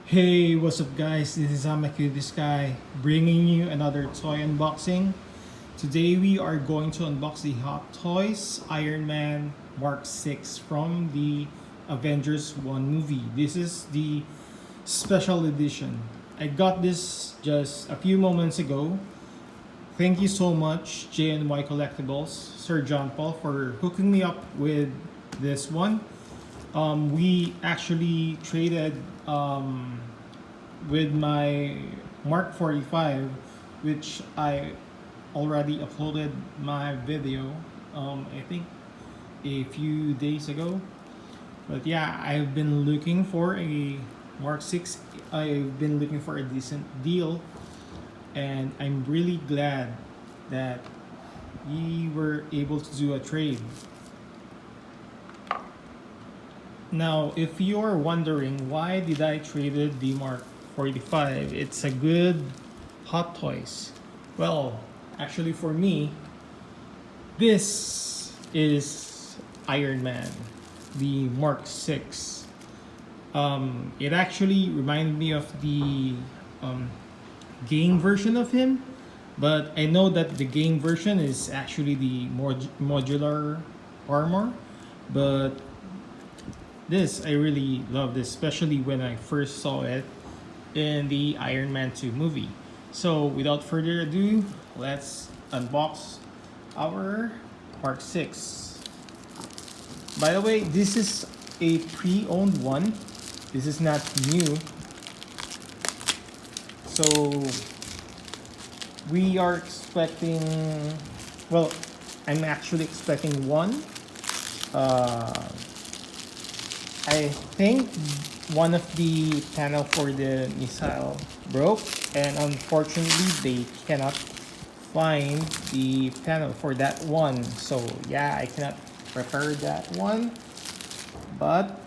Hey, what's up guys? This is Amaku this guy bringing you another toy unboxing. Today we are going to unbox the Hot Toys Iron Man Mark 6 from the Avengers 1 movie. This is the special edition. I got this just a few moments ago. Thank you so much JNY Collectibles, Sir John Paul, for hooking me up with this one. We actually traded with my Mark 45, which I already uploaded my video, I think a few days ago. But yeah, I've been looking for a Mark 6. I've been looking for a decent deal, and I'm really glad that we were able to do a trade. Now, if you're wondering why did I traded the Mark 45, it's a good Hot Toys. Well, actually for me, this is Iron Man, the Mark 6. It actually reminded me of the game version of him, but I know that the game version is actually the modular armor, but this, I really love this, especially when I first saw it in the Iron Man 2 movie. So without further ado, let's unbox our Mark 6. By the way, this is a pre-owned one. This is not new. So we are expecting, well, I'm actually expecting one. I think one of the panel for the missile broke, and unfortunately they cannot find the panel for that one. So yeah, I cannot repair that one, but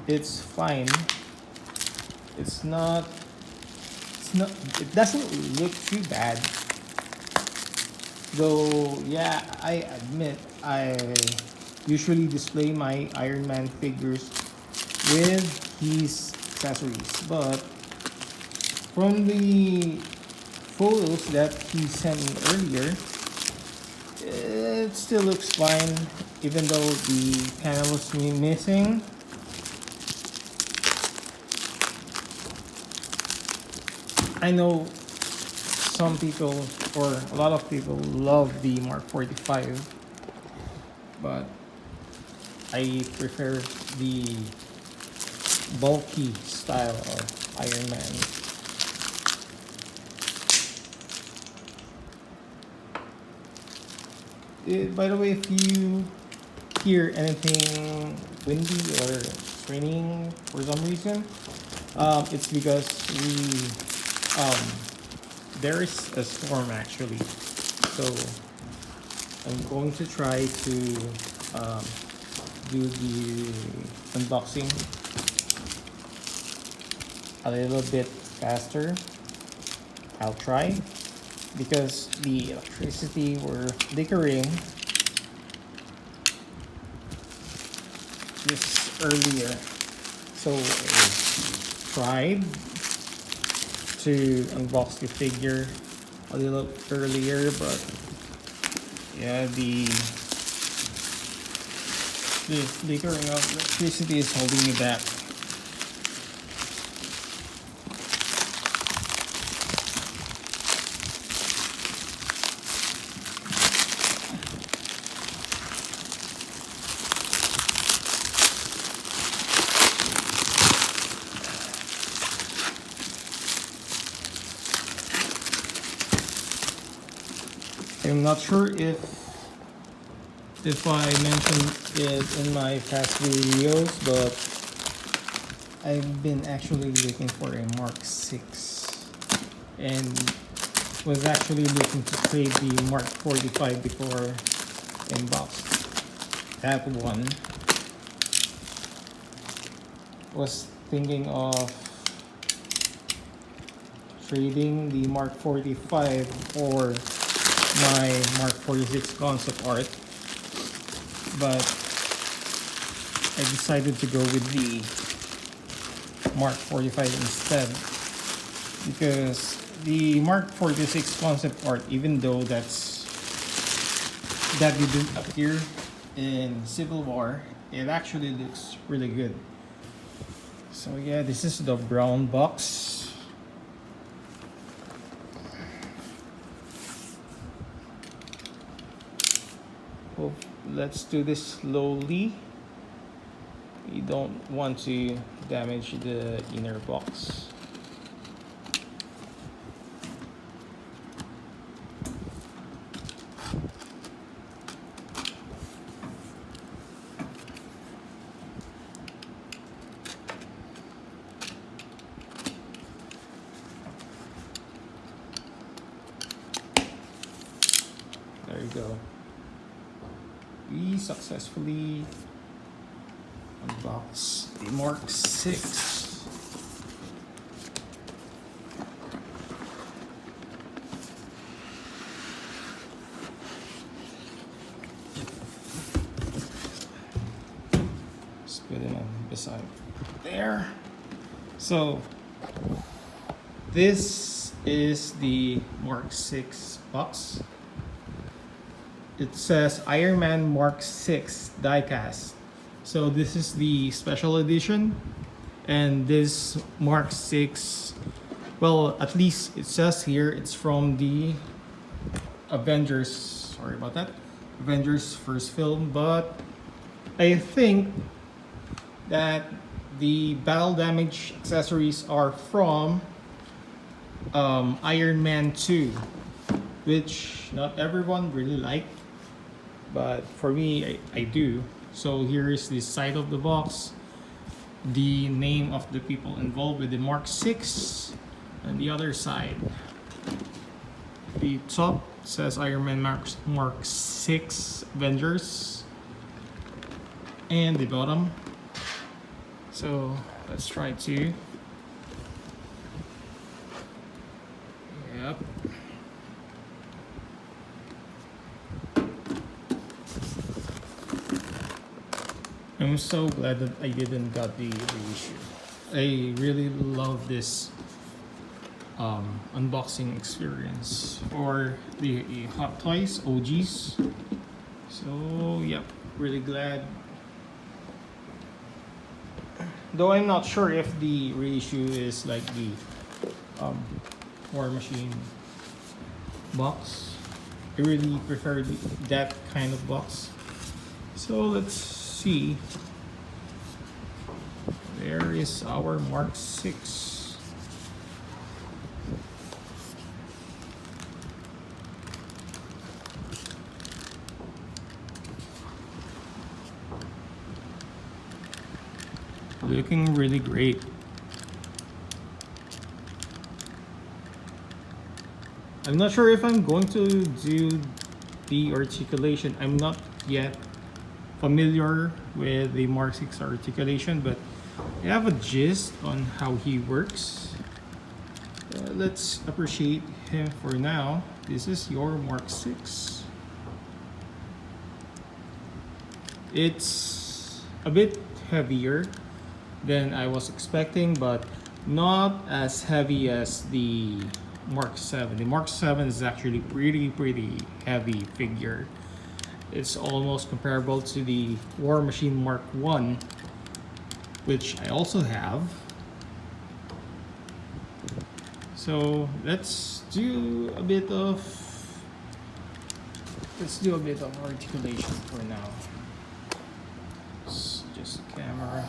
it's fine. It doesn't look too bad. Though yeah, I admit I usually display my Iron Man figures with his accessories, but from the photos that he sent me earlier, it still looks fine even though the panel was missing. I know some people, or a lot of people, love the Mark 45, but I prefer the bulky style of Iron Man. By the way, if you hear anything windy or raining for some reason, it's because there is a storm actually. So I'm going to try to do the unboxing a little bit faster. I'll try, because the electricity were flickering just earlier, so I tried to unbox the figure a little earlier, but yeah, the flickering of electricity is holding me back. I'm not sure if I mentioned it in my past videos, but I've been actually looking for a Mark 6 and was actually looking to trade the Mark 45 before I unboxed that one. Was thinking of trading the Mark 45 or my Mark 46 concept art, but I decided to go with the Mark 45 instead, because the Mark 46 concept art, even though that didn't appear in Civil War, it actually looks really good. So yeah, this is the brown box. Oh, let's do this slowly. We don't want to damage the inner box. There you go. We successfully unbox the Mark 6. Just put it on beside there. So this is the Mark 6 box. It says Iron Man Mark 6 Diecast. So this is the special edition, and this Mark 6, well, at least it says here it's from the Avengers, sorry about that, Avengers first film, but I think that the battle damage accessories are from Iron Man 2, which not everyone really liked, but for me, I do. So here is the side of the box, the name of the people involved with the Mark 6, and the other side. The top says Iron Man Mark 6 Avengers, and the bottom. So let's try to. Yep. I'm so glad that I didn't got the reissue. I really love this unboxing experience for the Hot Toys OGs. So yep, really glad. Though I'm not sure if the reissue is like the War Machine box. I really prefer that kind of box. So let's see. There is our Mark 6. Looking really great. I'm not sure if I'm going to do the articulation. I'm not yet familiar with the Mark 6 articulation, but I have a gist on how he works. Let's appreciate him for now. This is your Mark 6. It's a bit heavier than I was expecting, but not as heavy as the Mark 7. The Mark 7 is actually pretty heavy figure. It's almost comparable to the War Machine Mark 1, which I also have. So let's do a bit of articulation for now. It's just a camera.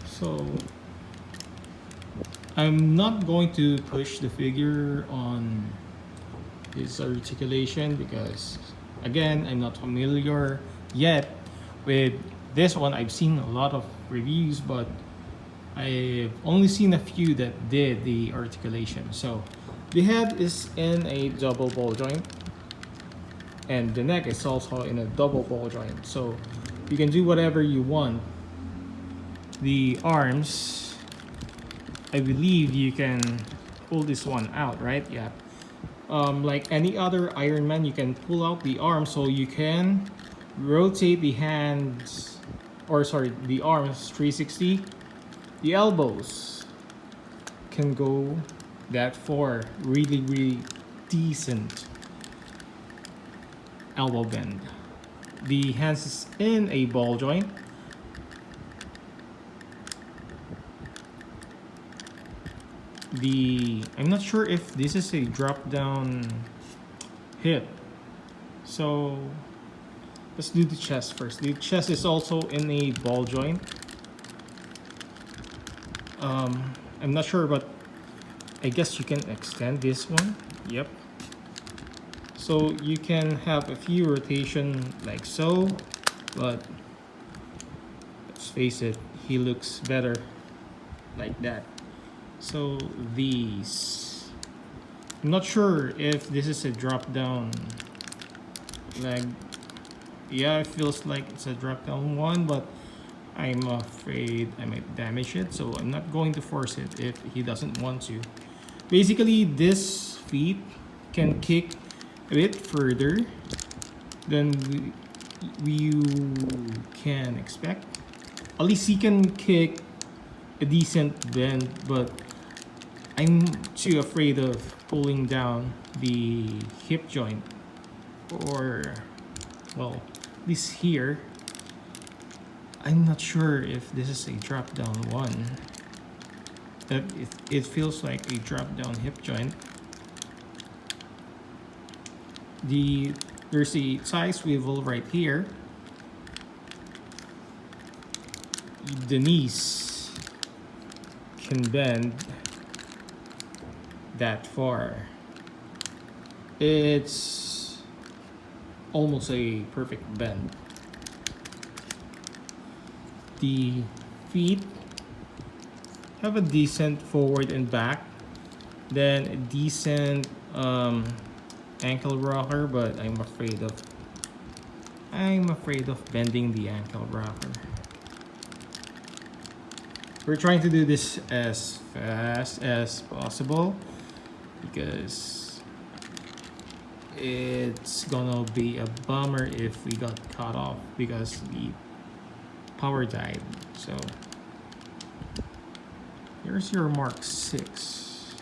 So I'm not going to push the figure on his articulation because, again, I'm not familiar yet with this one. I've seen a lot of reviews, but I've only seen a few that did the articulation. So the head is in a double ball joint, and the neck is also in a double ball joint. So you can do whatever you want. The arms, I believe you can pull this one out, right? Yeah. Like any other Iron Man, you can pull out the arm so you can rotate the hands, or sorry, the arms 360. The elbows can go that far. Really, really decent elbow bend. The hands is in a ball joint. I'm not sure if this is a drop down hip. So let's do the chest first. The chest is also in a ball joint. I'm not sure, but I guess you can extend this one. Yep. So you can have a few rotation like so, but let's face it, he looks better like that. So these, I'm not sure if this is a drop down leg. Yeah, it feels like it's a drop down one, but I'm afraid I might damage it, so I'm not going to force it if he doesn't want to. Basically, this feet can kick a bit further than you can expect. At least he can kick a decent bend, but I'm too afraid of pulling down the hip joint, or well, at least here. I'm not sure if this is a drop down one. That it feels like a drop down hip joint. There's a side swivel right here. The knees can bend that far. It's almost a perfect bend. The feet have a decent forward and back, then a decent ankle rocker, but I'm afraid of bending the ankle rocker. We're trying to do this as fast as possible because it's gonna be a bummer if we got cut off because the power died. So here's your Mark 6.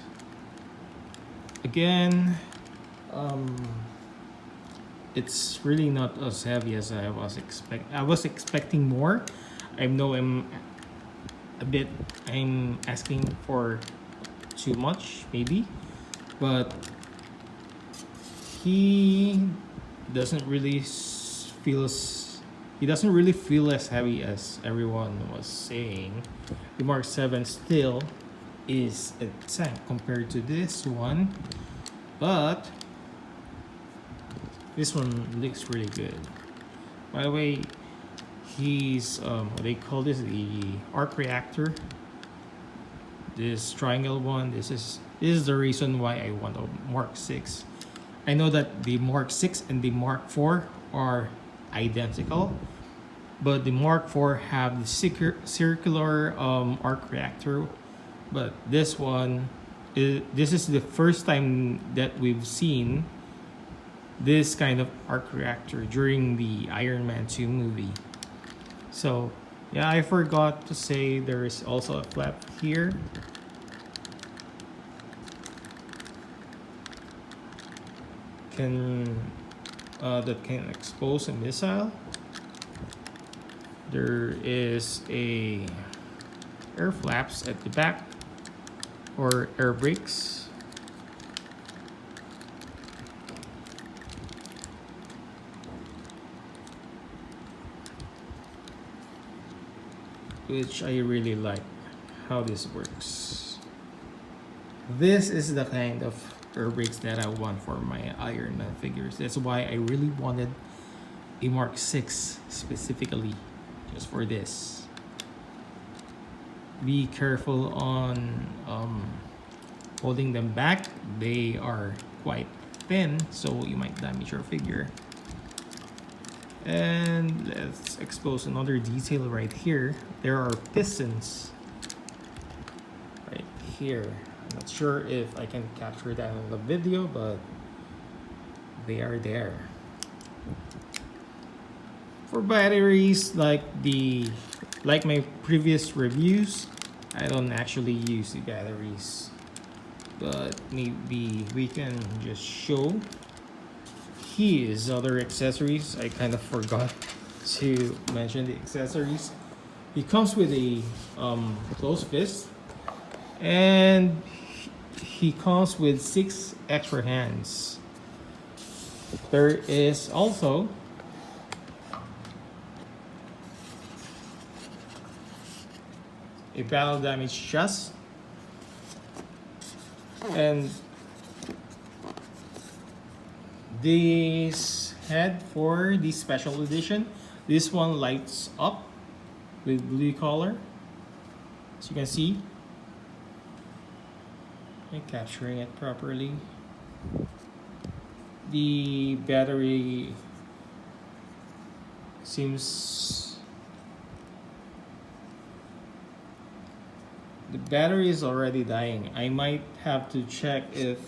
Again, it's really not as heavy as I was expecting more. I know I'm asking for too much maybe, but he doesn't really feel as heavy as everyone was saying. The Mark 7 still is a tank compared to this one, but this one looks really good. By the way, he's what they call this, the arc reactor. This triangle one. This is the reason why I want a Mark 6. I know that the Mark 6 and the Mark 4 are identical, but the Mark 4 have the circular arc reactor, but this one this is the first time that we've seen this kind of arc reactor during the Iron Man 2 movie. So yeah, I forgot to say there is also a flap here. That can expose a missile. There is a air flaps at the back, or air brakes. Which I really like how this works. This is the kind of air brakes that I want for my Iron Man figures. That's why I really wanted a Mark 6 specifically just for this. Be careful on holding them back. They are quite thin, so you might damage your figure. And let's expose another detail right here. There are pistons right here. I'm not sure if I can capture that in the video, but they are there. For batteries, like my previous reviews, I don't actually use the batteries, but maybe we can just show his other accessories. I kind of forgot to mention the accessories. He comes with a closed fist, and he comes with 6 extra hands. There is also a battle damage chest, and this head for the special edition. This one lights up with blue color, as you can see. I'm capturing it properly. The battery seems the battery is already dying. I might have to check if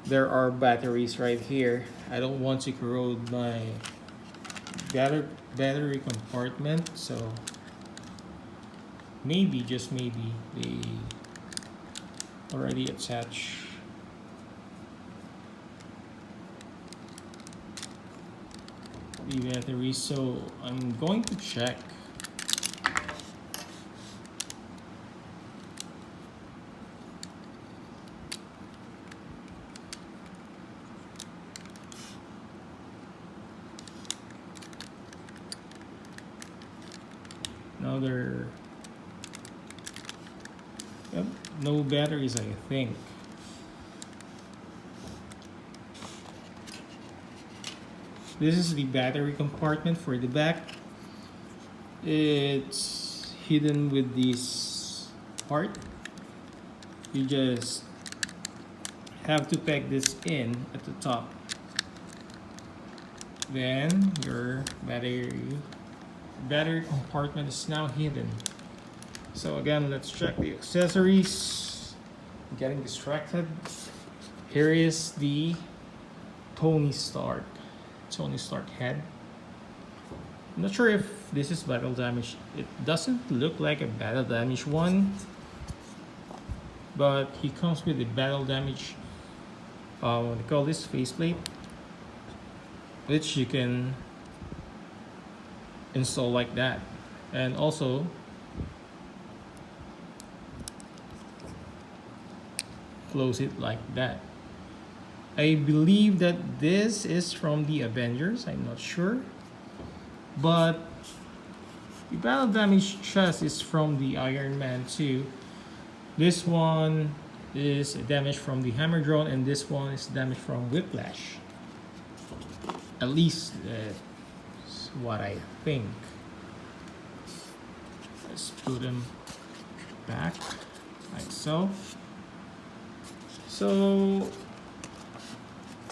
there are batteries right here. I don't want to corrode my battery compartment, so maybe, just maybe, they already attach the battery, so I'm going to check. Now yep, no batteries, I think. This is the battery compartment for the back. It's hidden with this part. You just have to peg this in at the top. Then your battery compartment is now hidden. So again, let's check the accessories. I'm getting distracted. Here is the Tony Stark head. I'm not sure if this is battle damage. It doesn't look like a battle damage one, but he comes with a battle damage, what they call this, faceplate, which you can install like that, and also close it like that. I believe that this is from the Avengers, I'm not sure, but the battle damage chest is from the Iron Man 2. This one is damage from the hammer drone, and this one is damage from Whiplash. At least that's what I think. Let's put them back like so. So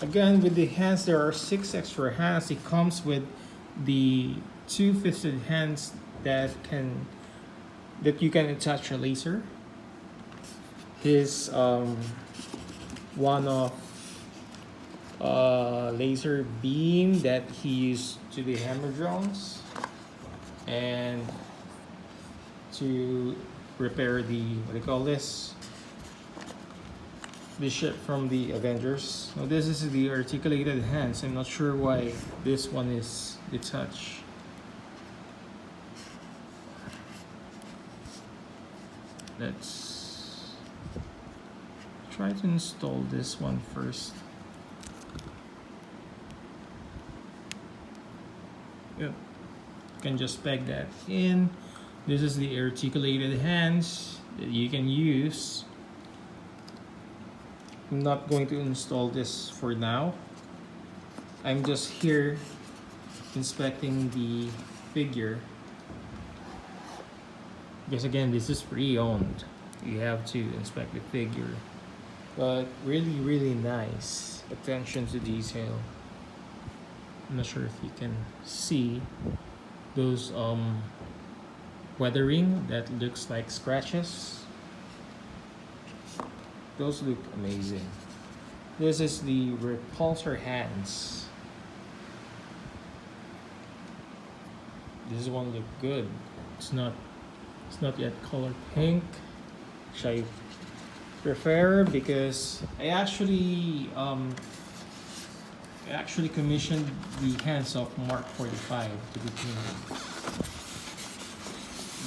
again, with the hands, there are 6 extra hands. It comes with the 2 fisted hands that you can attach a laser. His one-off laser beam that he used to the hammer drones and to repair the, what do you call this, the ship from the Avengers. Now this is the articulated hands. I'm not sure why this one is detached. Let's try to install this one first. Yep, you can just peg that in. This is the articulated hands that you can use. I'm not going to install this for now. I'm just here inspecting the figure, because again, this is pre-owned. You have to inspect the figure, but really nice attention to detail. I'm not sure if you can see those weathering that looks like scratches. Those look amazing. This is the repulsor hands. this one look good. It's not yet color pink, which I prefer because I actually commissioned the hands of Mark 45 to be painted.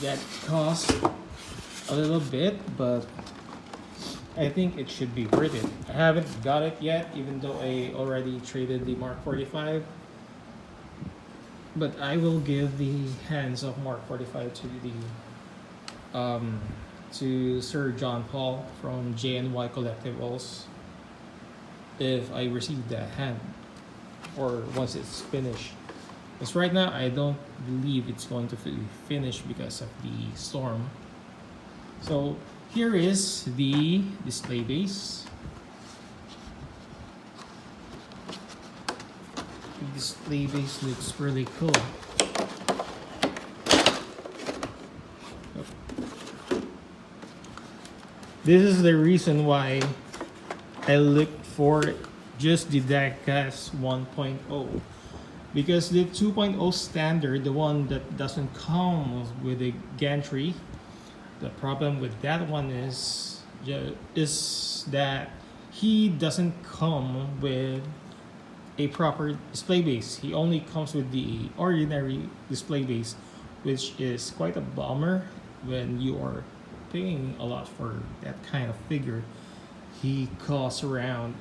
That cost a little bit, but I think it should be worth it. I haven't got it yet, even though I already traded the Mark 45. But I will give the hands of Mark 45 to to Sir John Paul from JNY Collectibles if I receive that hand, or once it's finished. Because right now I don't believe it's going to be finished because of the storm. So here is the display base. The display base looks really cool. This is the reason why I looked for just the Diecast 1.0, because the 2.0 standard, the one that doesn't come with a gantry, the problem with that one is that he doesn't come with a proper display base. He only comes with the ordinary display base, which is quite a bummer when you are paying a lot for that kind of figure. He costs around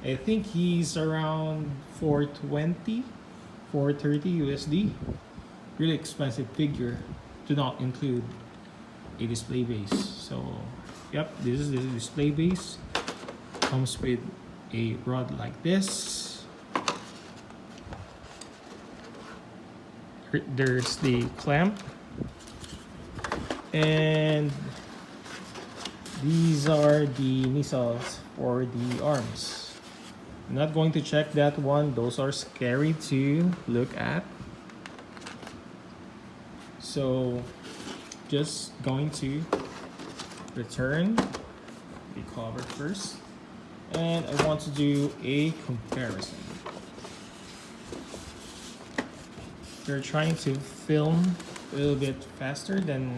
I think he's around 420, 430 USD. Really expensive figure to not include a display base. So yep, this is the display base. Comes with a rod like this. There's the clamp, and these are the missiles for the arms. I'm not going to check that one. Those are scary to look at. So just going to return the cover first, and I want to do a comparison. They're trying to film a little bit faster than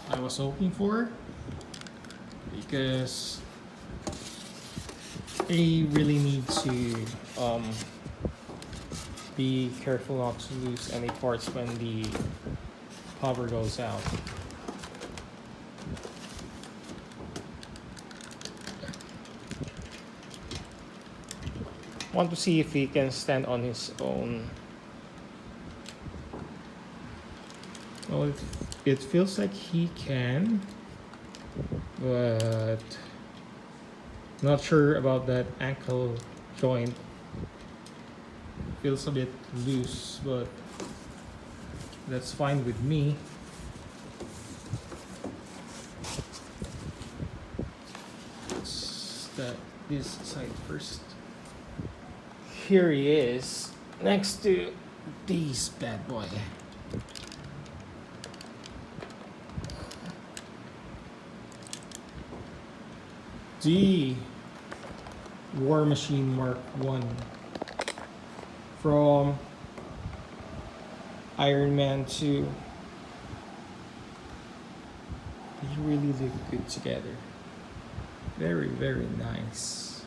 I was hoping for, because I really need to be careful not to lose any parts when the power goes out. Want to see if he can stand on his own. Well, it feels like he can, but not sure about that ankle joint. Feels a bit loose, but that's fine with me. Let's start this side first. Here he is, next to this bad boy. The War Machine Mark 1 from Iron Man 2. They really look good together. Very, very nice.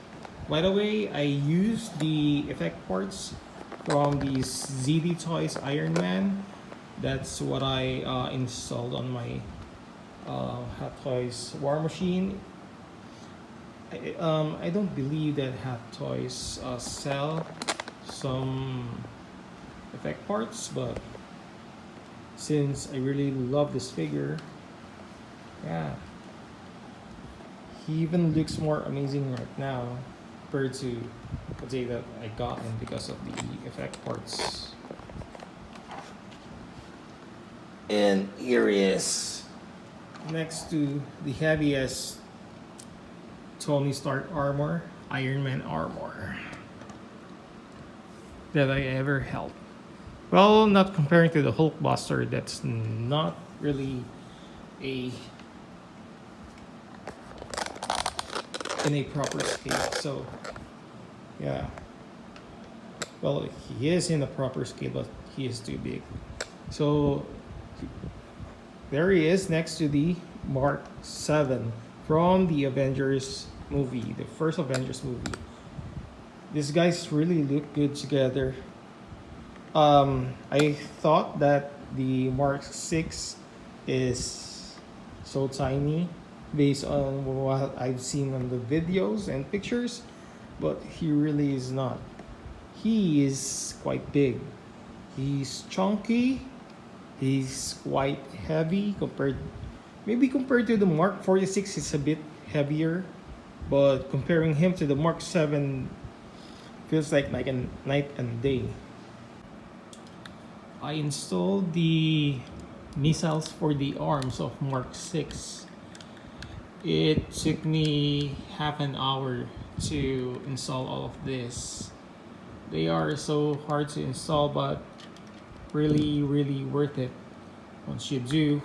By the way, I used the effect parts from the ZD Toys Iron Man. That's what I installed on my Hot Toys War Machine. I don't believe that Hot Toys sell some effect parts, but since I really love this figure, yeah, he even looks more amazing right now compared to the day that I got him because of the effect parts. And here he is, next to the heaviest Tony Stark armor, Iron Man armor, that I ever held. Well, not comparing to the Hulkbuster, that's not really in a proper scale. So yeah, well, he is in a proper scale, but he is too big. So there he is next to the Mark 7 from the Avengers movie, the first Avengers movie. These guys really look good together. I thought that the Mark 6 is so tiny based on what I've seen on the videos and pictures, but he really is not. He is quite big. He's chunky. He's quite heavy compared to the Mark 46. It's a bit heavier, but comparing him to the Mark 7 feels like a night and day. I installed the missiles for the arms of Mark 6. It took me half an hour to install all of this. They are so hard to install, but really worth it once you do.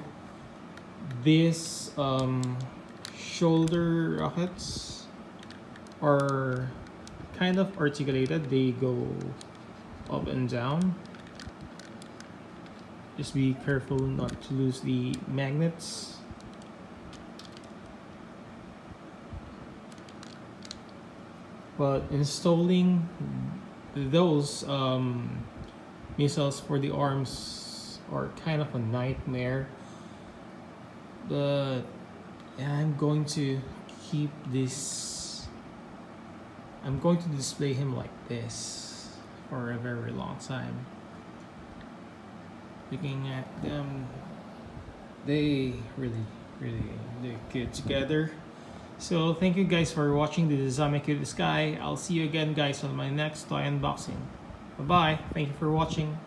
These shoulder rockets are kind of articulated. They go up and down. Just be careful not to lose the magnets. But installing those missiles for the arms are kind of a nightmare. But I'm going to keep this. I'm going to display him like this for a very long time. Looking at them, they really look good together. So thank you guys for watching. This is Cutest Guy. I'll see you again guys on my next toy unboxing. Bye bye. Thank you for watching.